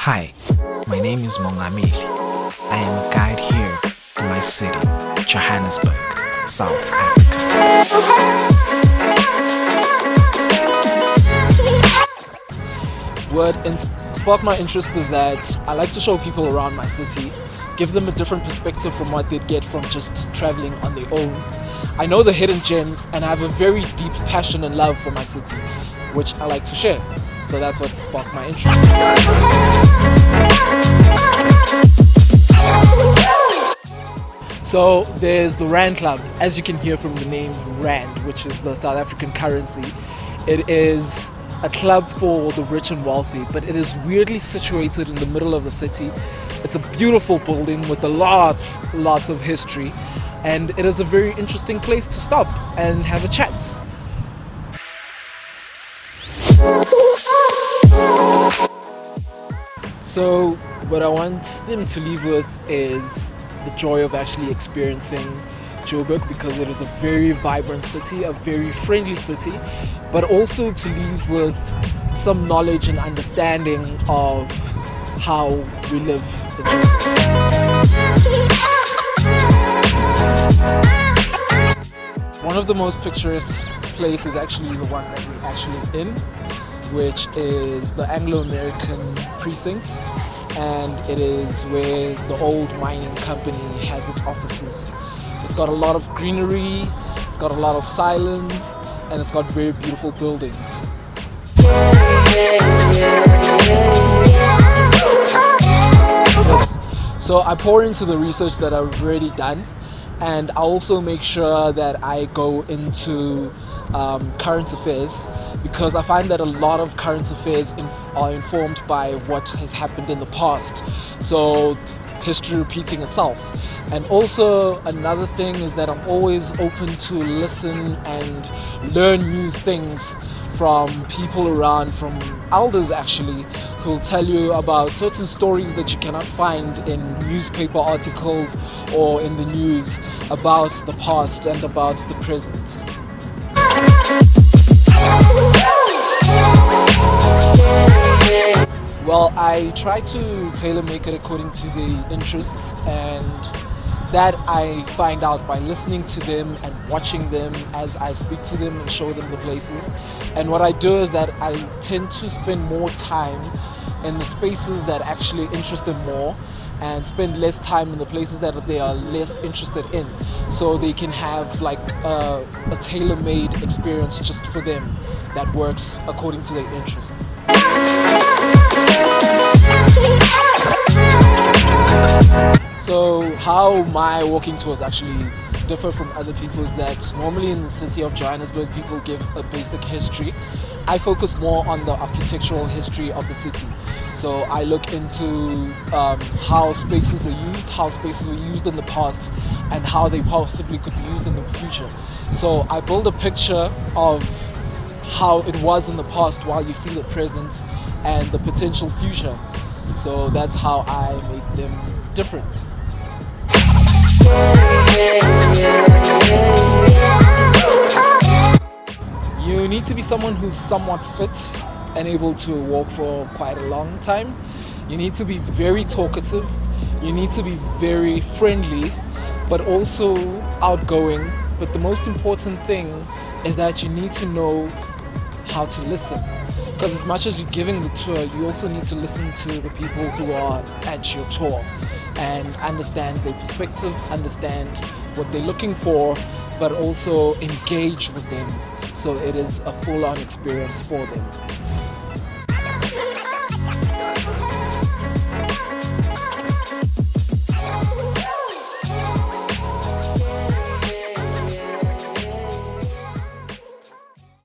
Hi, my name is Mongameli. I am a guide here in my city, Johannesburg, South Africa. What sparked my interest is that I like to show people around my city, give them a different perspective from what they'd get from just traveling on their own. I know the hidden gems and I have a very deep passion and love for my city, which I like to share. So that's what sparked my interest. So there's the Rand Club, as you can hear from the name Rand, which is the South African currency. It is a club for the rich and wealthy, but it is weirdly situated in the middle of the city. It's a beautiful building with a lot of history, and it is a very interesting place to stop and have a chat. So what I want them to leave with is the joy of actually experiencing Joburg, because it is a very vibrant city, a very friendly city, but also to leave with some knowledge and understanding of how we live in Joburg. One of the most picturesque places is actually the one that we're actually in, which is the Anglo-American precinct, and it is where the old mining company has its offices. It's got a lot of greenery, it's got a lot of silence, and it's got very beautiful buildings. So I pour into the research that I've already done, and I also make sure that I go into current affairs, because I find that a lot of current affairs are informed by what has happened in the past. So history repeating itself. And also another thing is that I'm always open to listen and learn new things from people around, from elders actually, who will tell you about certain stories that you cannot find in newspaper articles or in the news about the past and about the present. Well, I try to tailor make it according to the interests, and that I find out by listening to them and watching them as I speak to them and show them the places. And what I do is that I tend to spend more time in the spaces that actually interest them more, and spend less time in the places that they are less interested in, so they can have like a tailor-made experience just for them that works according to their interests. So how my walking tours actually differ from other people is that normally in the city of Johannesburg people give a basic history. I focus more on the architectural history of the city. So I look into how spaces are used, how spaces were used in the past, and how they possibly could be used in the future. So I build a picture of how it was in the past while you see the present and the potential future. So that's how I make them different. You need to be someone who's somewhat fit and able to walk for quite a long time. You need to be very talkative. You need to be very friendly, but also outgoing. But the most important thing is that you need to know how to listen. Because as much as you're giving the tour, you also need to listen to the people who are at your tour and understand their perspectives, understand what they're looking for, but also engage with them so it is a full-on experience for them.